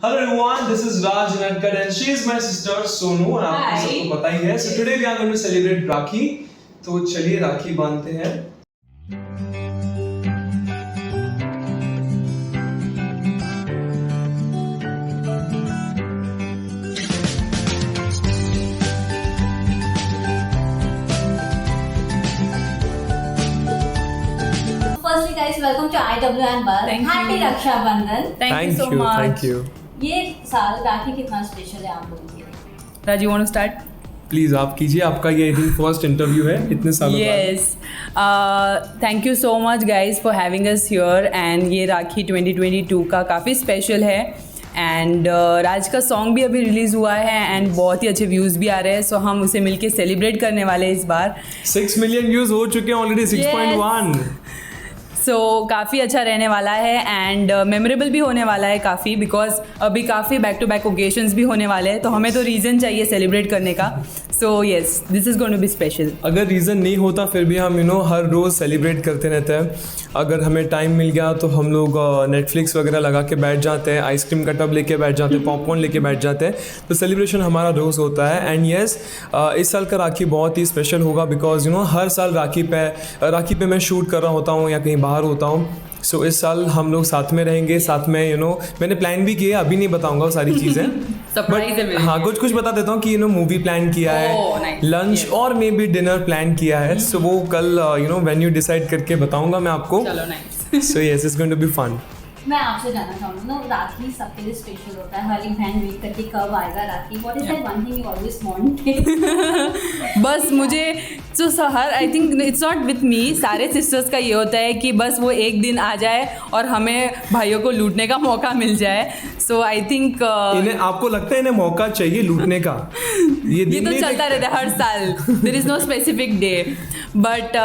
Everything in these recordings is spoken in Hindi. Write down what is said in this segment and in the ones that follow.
Hello everyone, this is Raj Natkar and she is my sister Sonu और आपको सबको पता ही है. So today we are going to celebrate Rakhi. तो चलिए राखी बांधते हैं. Firstly guys, welcome to IWN Bar. Happy Raksha Bandhan. Thank you so much. Thank you. ये साल राखी कितना स्पेशल है आप लोगों के लिए? Raj, you want to start? Please आप कीजिए. आपका ये फर्स्ट इंटरव्यू है इतने सालों बाद. Yes. Thank you so much guys for having us here and ये राखी 2022 का काफ़ी स्पेशल है एंड राज का सॉन्ग भी अभी रिलीज़ हुआ है एंड बहुत ही अच्छे व्यूज़ भी आ रहे हैं सो हम उसे मिलके सेलिब्रेट करने वाले हैं इस बार. 6 मिलियन व्यूज हो चुके हैं ऑलरेडी. 6.1. सो काफ़ी अच्छा रहने वाला है एंड मेमोरेबल भी होने वाला है काफ़ी बिकॉज अभी काफ़ी बैक टू बैक ओकेजन्स भी होने वाले हैं तो हमें तो रीज़न चाहिए सेलिब्रेट करने का. So yes this is going to be special. अगर रीज़न नहीं होता फिर भी हम हर रोज़ सेलिब्रेट करते रहते हैं. अगर हमें टाइम मिल गया तो हम लोग नेटफ्लिक्स वगैरह लगा के बैठ जाते हैं, आइसक्रीम का टब लेके बैठ जाते हैं, पॉपकॉर्न लेके बैठ जाते हैं. तो सेलिब्रेशन हमारा रोज़ होता है. एंड येस इस साल का राखी बहुत ही स्पेशल होगा बिकॉज हर साल राखी पे मैं शूट कर रहा होता हूँ या कहीं बाहर होता हूँ. सो इस साल हम लोग साथ में रहेंगे. साथ में मैंने प्लान भी किया, अभी नहीं बताऊंगा वो सारी चीज़ें. सरप्राइज है. हाँ कुछ बता देता हूँ कि मूवी प्लान किया है, nice. लंच और मे बी डिनर प्लान किया है. सो वो कल वेन्यू डिसाइड करके बताऊंगा मैं आपको. चलो nice. So yes it's going to be fun. मैं आपसे जानना चाहूँगी ना, राखी सबके लिए स्पेशल होता है. हर एक बहन वेट करती कब आएगा Rakhi. What is that one thing you always want? बस मुझे तो हर I think it's not with me, सारे सिस्टर्स का ये होता है कि बस वो एक दिन आ जाए और हमें भाइयों को लूटने का मौका मिल जाए. सो आई थिंक इन्हें आपको लगता है इन्हें मौका चाहिए लूटने का? ये तो चलता रहता है हर साल. There is no specific day but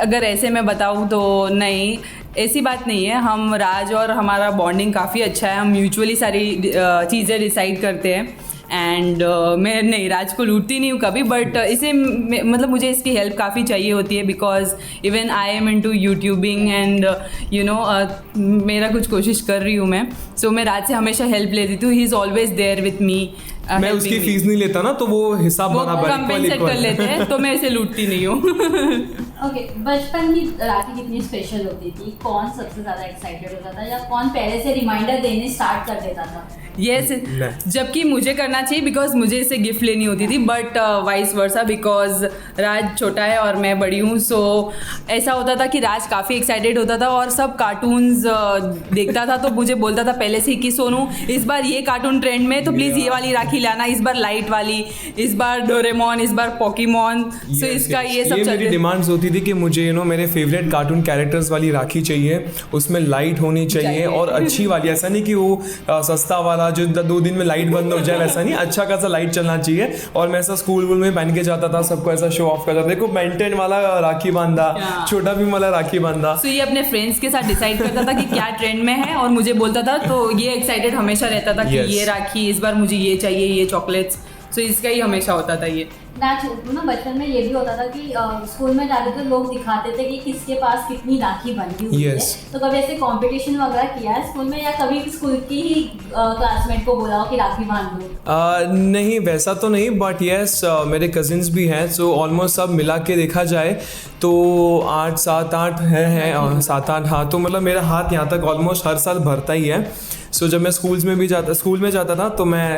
अगर ऐसे मैं बताऊँ तो नहीं, ऐसी बात नहीं है. हम राज और हमारा बॉन्डिंग काफ़ी अच्छा है. हम म्यूचुअली सारी चीज़ें डिसाइड करते हैं एंड मैं नहीं राज को लूटती नहीं हूँ कभी बट इसे मतलब मुझे इसकी हेल्प काफ़ी चाहिए होती है because even I am into YouTubing and मेरा कुछ कोशिश कर रही हूँ मैं. सो मैं राज से हमेशा हेल्प लेती हूँ. He is always there with me. मैं उसकी फीस नहीं लेता ना तो वो हिसाब बराबर कंपेंसेट कर लेते हैं तो मैं इसे लूटती नहीं हूँ. ओके, बचपन की राखी कितनी स्पेशल होती थी? कौन सबसे ज़्यादा एक्साइटेड होता था या कौन पहले से रिमाइंडर देने स्टार्ट कर देता था? यस जबकि मुझे करना चाहिए बिकॉज मुझे इसे गिफ्ट लेनी होती थी बट वाइस वर्सा बिकॉज राज छोटा है और मैं बड़ी हूँ. सो ऐसा होता था कि राज काफ़ी एक्साइटेड होता था और सब कार्टून्स देखता था तो मुझे बोलता था पहले से ही कि सोनू इस बार ये कार्टून ट्रेंड में तो प्लीज़ ये वाली राखी लाना, इस बार लाइट वाली, इस बार डोरेमोन, इस बार पोकेमोन. सो इसका ये सब मेरी डिमांड्स होती थी कि मुझे मेरे फेवरेट कार्टून कैरेक्टर्स वाली राखी चाहिए, उसमें लाइट होनी चाहिए और अच्छी वाली. ऐसा नहीं कि वो सस्ता वाला जो 2 दिन में लाइट बंद हो जाए वैसा नहीं, अच्छा खासा लाइट चलना चाहिए. और मैं ऐसा स्कूल में पहन के जाता था, सबको ऐसा शो ऑफ करता था, देखो बेंटेन वाला राखी बांधा, छोटा भीम वाला राखी बांधा. सो ये अपने फ्रेंड्स के साथ डिसाइड करता था कि क्या ट्रेंड में है और मुझे बोलता था तो ये एक्साइटेड हमेशा रहता था कि ये राखी इस बार मुझे ये चाहिए, ये चॉकलेट्स. सो इसका ही हमेशा होता था ये. ना बचपन में ये भी होता था कि स्कूल में जाते थे लोग दिखाते थे कि किसके पास कितनी राखी बनी हुई है. तो कभी ऐसे कंपटीशन वगैरह किया है स्कूल में या कभी स्कूल की ही क्लासमेट को बोला हो कि राखी बांध दो? नहीं वैसा तो नहीं बट येस मेरे कजिन्स भी हैं. सो ऑलमोस्ट सब मिला के देखा जाए तो 8 7 8 हैं 7 8. हाँ तो मतलब मेरा हाथ यहाँ तक ऑलमोस्ट हर साल भरता ही है. सो जब मैं स्कूल में जाता था तो मैं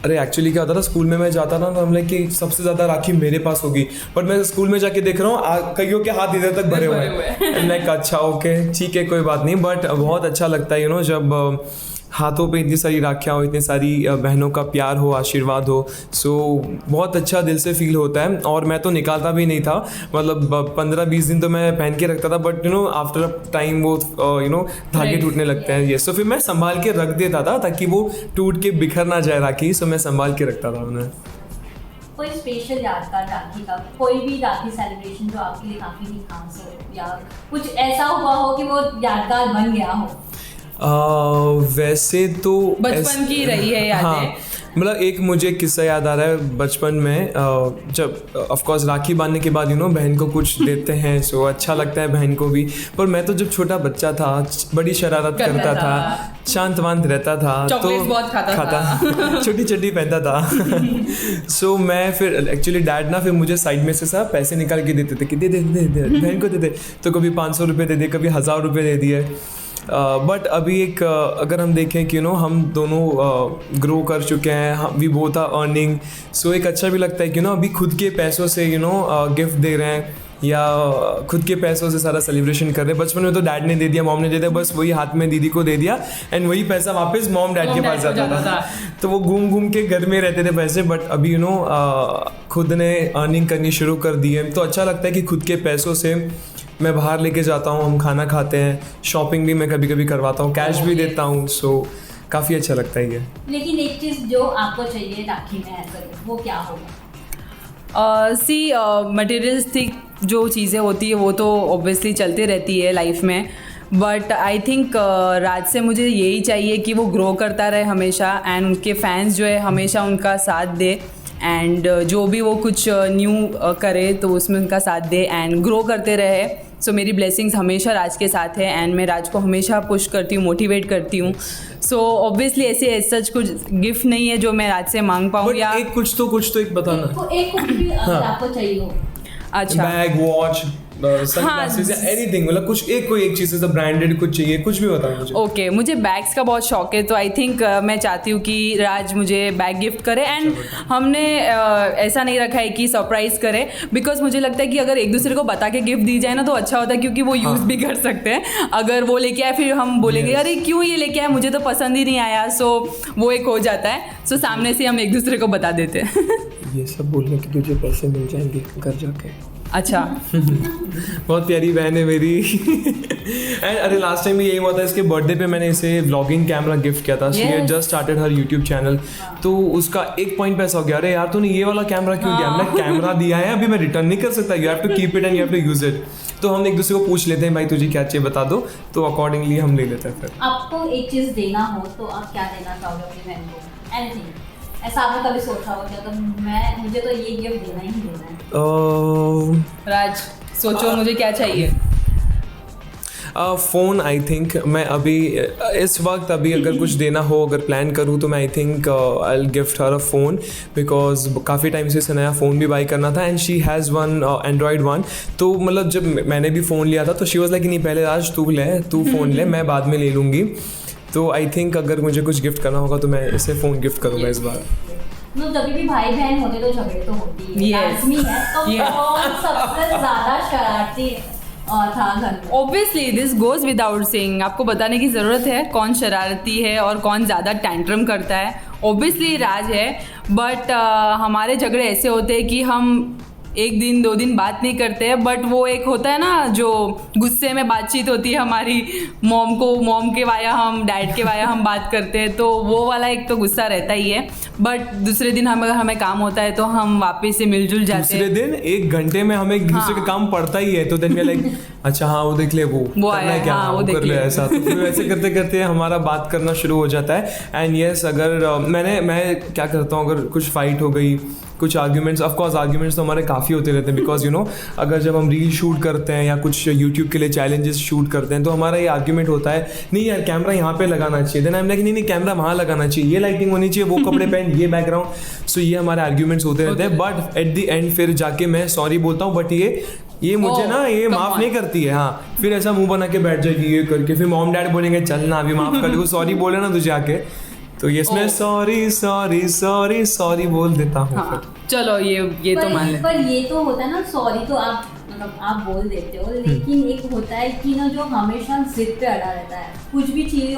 एक्चुअली क्या होता था, स्कूल में मैं जाता था तो हम लोग कि सबसे ज़्यादा राखी मेरे पास होगी बट मैं स्कूल में जाके देख रहा हूँ कईयों के हाथ इधर तक भरे हुए हैं. मैं अच्छा ओके ठीक है कोई बात नहीं बट बहुत अच्छा लगता है जब हाथों पे इतनी सारी राखियाँ हो, इतनी सारी बहनों का प्यार हो, आशीर्वाद हो. सो बहुत अच्छा दिल से फील होता है. और मैं तो निकालता भी नहीं था, मतलब 15-20 दिन तो मैं पहन के रखता था बट आफ्टर टाइम वो धागे टूटने लगते हैं. ये सो फिर मैं संभाल के रख देता था ताकि वो टूट के बिखर ना जाए राखी. सो मैं संभाल के रखता था उन्हें. कोई स्पेशल यादगार राखी का, कोई भी राखी सेलिब्रेशन जो आपके लिए काफ़ी ही खास हो या कुछ ऐसा हुआ हो कि वो यादगार बन गया हो? वैसे तो बचपन की रही है यादें. हाँ मतलब एक मुझे किस्सा याद आ रहा है बचपन में, जब ऑफ कोर्स राखी बांधने के बाद बहन को कुछ देते हैं, सो अच्छा लगता है बहन को भी। पर मैं तो जब छोटा बच्चा था बड़ी शरारत करता था, शांत वांत रहता था, चॉकलेट्स बहुत खाता छोटी चड्डी पहनता था। सो मैं फिर एक्चुअली डैड ना फिर मुझे साइड में से सब पैसे निकाल के देते थे कि दे बहन को दे दे, तो कभी 500 रुपये दे दिए, कभी 1000 रुपये दे दिए। बट अभी एक अगर हम देखें कि हम दोनों ग्रो कर चुके हैं, वी बोथ आर अर्निंग, सो एक अच्छा भी लगता है कि अभी खुद के पैसों से गिफ्ट दे रहे हैं या खुद के पैसों से सारा सेलिब्रेशन कर रहे हैं। बचपन में तो डैड ने दे दिया, मॉम ने दे दिया, बस वही हाथ में दीदी को दे दिया एंड वही पैसा वापस मॉम डैड के पास जाता था। तो वो घूम घूम के घर में रहते थे पैसे। बट अभी खुद ने अर्निंग करनी शुरू कर दी है, तो अच्छा लगता है कि खुद के पैसों से मैं बाहर लेके जाता हूँ, हम खाना खाते हैं, शॉपिंग भी मैं कभी कभी करवाता हूँ, कैश भी देता हूँ, सो काफ़ी अच्छा लगता है ये। लेकिन एक चीज़ जो आपको चाहिए राखी में ऐसा वो क्या होगा? मटेरियलिस्टिक जो चीज़ें होती है वो तो ऑब्वियसली चलती रहती है लाइफ में, बट आई थिंक राज से मुझे यही चाहिए कि वो ग्रो करता रहे हमेशा एंड उनके फैंस जो है हमेशा उनका साथ दे एंड जो भी वो कुछ न्यू करे तो उसमें उनका साथ दे एंड ग्रो करते रहे। सो मेरी ब्लेसिंग्स हमेशा राज के साथ है एंड मैं राज को हमेशा पुश करती हूँ, मोटिवेट करती हूँ। सो ऑब्वियसली ऐसे सच कुछ गिफ्ट नहीं है जो मैं राज से मांग पाऊँ, या एक कुछ तो एक बताना, एक कुछ भी अगर आपको चाहिए हो। अच्छा, बैग, वॉच, सनग्लासेस या एनीथिंग, मतलब कुछ कोई एक चीज़ से ब्रांडेड कुछ चाहिए, कुछ भी बताओ मुझे। ओके, मुझे बैग्स का बहुत शौक है, तो आई थिंक मैं चाहती हूँ कि राज मुझे बैग गिफ्ट करे एंड हमने ऐसा नहीं रखा है कि सरप्राइज करे, बिकॉज मुझे लगता है कि अगर एक दूसरे को बता के गिफ्ट दी जाए ना तो अच्छा होता है, क्योंकि वो यूज़ भी कर सकते हैं। अगर वो लेके आए फिर हम बोलेंगे अरे क्यों ये लेके आए, मुझे तो पसंद ही नहीं आया, सो वो एक हो जाता है। सो सामने से हम एक दूसरे को बता देते हैं। ये सब बोलने के तुझे पैसे मिल जाएंगे घर जाके। अच्छा। बहुत प्यारी बहन है मेरी। एंड अरे लास्ट टाइम भी यही हुआ था, इसके बर्थडे पे मैंने इसे व्लॉगिंग कैमरा गिफ्ट किया था। She had just started her YouTube channel, तो उसका एक पॉइंट पैसा हो गया, अरे यार तूने ये वाला कैमरा क्यों दिया? मैंने कैमरा दिया है, अभी मैं रिटर्न नहीं कर सकता, you have to keep it and you have to use it. तो हम एक दूसरे को पूछ लेते हैं भाई तुझे क्या चाहिए बता दो, तो अकॉर्डिंगली हम ले लेते हैं। फिर आपको एक चीज़ देना हो तो आप क्या देना चाहोगे अपनी बहन को? एनीथिंग ऐसा आपने कभी सोचा हो कि अगर मुझे तो ये गिफ्ट देना ही देना है? राज सोचो मुझे क्या चाहिए। फ़ोन, आई थिंक मैं अभी इस वक्त अभी अगर कुछ देना हो, अगर प्लान करूँ तो मैं I think I will gift her a phone, because काफ़ी टाइम से इसे नया फ़ोन भी बाई करना था and she has one Android one. तो मतलब जब मैंने भी फ़ोन लिया था तो शी वॉज लाइक नहीं पहले राज तू फ़ोन ले, मैं बाद में ले लूँगी। तो आई थिंक अगर मुझे कुछ गिफ्ट करना होगा तो मैं इसे फ़ोन गिफ्ट करूँगा इस बार। जब भी भाई बहन होते तो झगड़े तो होती है, लाजमी है। तो कौन सबसे ज़्यादा शरारती था घर में? Obviously this goes without saying, आपको बताने की ज़रूरत है कौन शरारती है और कौन ज़्यादा टैंट्रम करता है। ऑब्वियसली राज है, बट हमारे झगड़े ऐसे होते हैं कि हम एक दिन 2 दिन बात नहीं करते हैं, बट वो एक होता है ना जो गुस्से में बातचीत होती है हमारी, मॉम के वाया हम, डैड के वाया हम बात करते हैं, तो वो वाला एक तो गुस्सा रहता ही है। बट दूसरे दिन हमें काम होता है तो हम वापस से मिलजुल जाते हैं। दूसरे दिन 1 घंटे में हमें एक दूसरे का काम पड़ता ही है, तो दिन में लाइक अच्छा हाँ वो देख ले, वो करना है क्या, वो कर ले ऐसा, तो फिर ऐसे करते करते हमारा बात करना शुरू हो जाता है। एंड यस, अगर मैं क्या करता हूँ, अगर कुछ फाइट हो गई, कुछ आर्ग्यूमेंट्स, ऑफ कोर्स आर्ग्यूमेंट्स तो हमारे काफ़ी होते रहते हैं, बिकॉज अगर जब हम रील शूट करते हैं या कुछ यूट्यूब के लिए चैलेंजेस शूट करते हैं तो हमारा ये आर्ग्यूमेंट होता है, नहीं यार कैमरा यहाँ पे लगाना चाहिए, देन आई एम लाइक नहीं कैमरा वहाँ लगाना चाहिए, ये लाइटिंग होनी चाहिए, वो कपड़े पहन, ये बैकग्राउंड। सो ये हमारे आर्ग्यूमेंट्स होते रहते हैं, बट एट द एंड फिर जाके मैं सॉरी बोलता हूँ, बट ये मुझे ना ये माफ़ नहीं करती है। हाँ, फिर ऐसा मुंह बना के बैठ जाएगी ये करके, फिर मॉम डैड बोलेंगे चल ना अभी माफ़ कर दे, वो सॉरी बोले ना तुझे आके, तो ये इसमें सॉरी बोल देता हूँ। हाँ, चलो ये तो मान ले। पर ये तो होता है ना, सॉरी तो आप मतलब आप बोल देते हो, लेकिन एक होता है कि ना जो हमेशा जिद पे अड़ा रहता है, कुछ भी चीज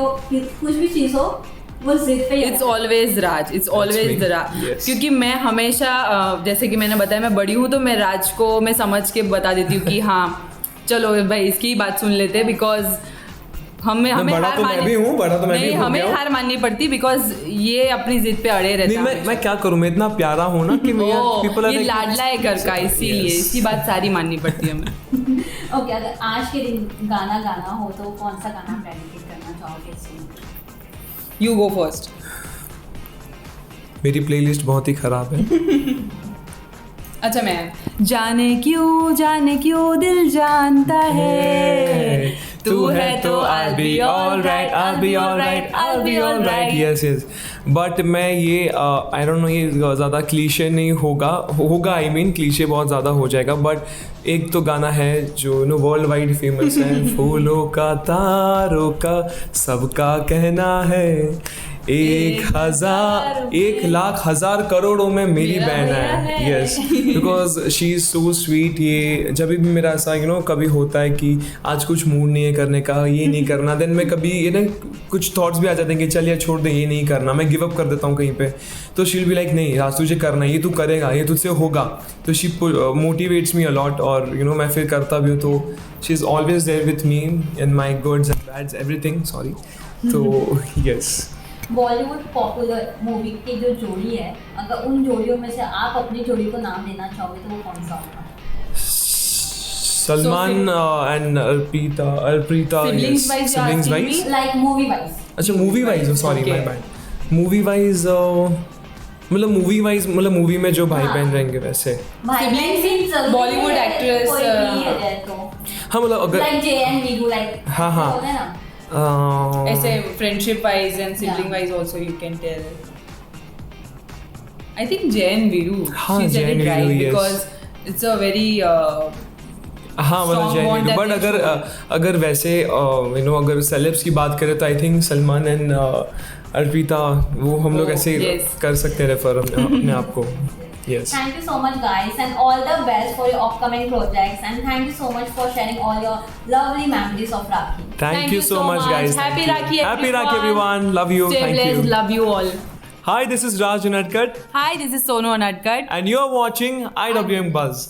हो वो जिद पे। It's always Raj, it's always Raj, क्योंकि मैं हमेशा जैसे कि मैंने बताया मैं बड़ी हूँ तो मैं राज को मैं समझ के बता देती हूँ कि हाँ चलो भाई इसकी बात सुन लेते हैं, बिकॉज हमें हार माननी पड़ती, बिकॉज ये अपनी जिद पे अड़े रहते हैं। मैं क्या करूं, मैं इतना प्यारा हूं ना कि ये लाडला है घर का, इसीलिए इसकी बात सारी माननी पड़ती है हमें। ओके, अगर आज के दिन गाना हो तो कौन सा गाना डेडिकेट करना चाहोगे इसमें? You go first. मेरी प्लेलिस्ट बहुत ही ख़राब है। अच्छा मैं जाने क्यों दिल जानता है तू है तो I'll be alright, I'll be alright, I'll be alright. yes. But मैं ये आई डोंट नो, ये ज़्यादा क्लीशे नहीं होगा आई मीन क्लीशे बहुत ज़्यादा हो जाएगा, बट एक तो गाना है जो नो वर्ल्ड वाइड फेमस है, फूलों का तारों का सबका कहना है 1,000 1,00,000 करोड़ों में मेरी बहन है। Yes, because she is so sweet. ये जब भी मेरा ऐसा कभी होता है कि आज कुछ मूड नहीं है करने का, ये नहीं करना, देन मैं कभी कुछ थॉट्स भी आ जाते हैं कि चल यार छोड़ दे, ये नहीं करना, मैं गिव अप कर देता हूँ कहीं पे, तो शी विल बी लाइक नहीं राज तुझे करना है, ये तू करेगा, ये तुझसे होगा। तो शी मोटिवेट्स मी अलॉट, और मैं फिर करता भी हूँ। तो she is always there with me in my goods and bads everything, sorry. तो यस, बॉलीवुड पॉपुलर मूवी की जो जोड़ी है, अगर उन जोड़ियों में से आप अपनी जोड़ी को नाम देना चाहोगे तो वो कौन सा होगा? Salman and Arpita. Siblings wise you Siblings asking wise? me? Like movie wise. अच्छा movie wise, sorry my Okay. Bad. Movie wise मतलब मूवी में जो भाई हाँ. बहन रहेंगे वैसे। Siblings Bollywood actress, कोई भी है तो हाँ मतलब अगर like Jai and Veeru, like हाँ, हाँ. होता है ना। ऐसे friendship wise and sibling wise also you can tell. I think Jai Veeru, हाँ, she said Jain it right Veeru, yes. because it's a very हाँ मतलब strong Jain bond Veeru, that but they अगर वैसे अगर सेलेब्स की बात करें तो I think Salman and Arpita, वो हम लोग Oh, ऐसे yes. कर सकते हैं रेफर अपने आप को। Yes, Thank you so much guys and all the best for your upcoming projects, and thank you so much for sharing all your lovely memories of Rakhi. thank you so much guys. Happy Thank you. Rakhi Happy Rakhi everyone. Love you. Stay Thank blessed. you. Love you all. Hi, this is Raj Unadkat Hi, this is Sonu Anadkat. and you are watching IWM Buzz.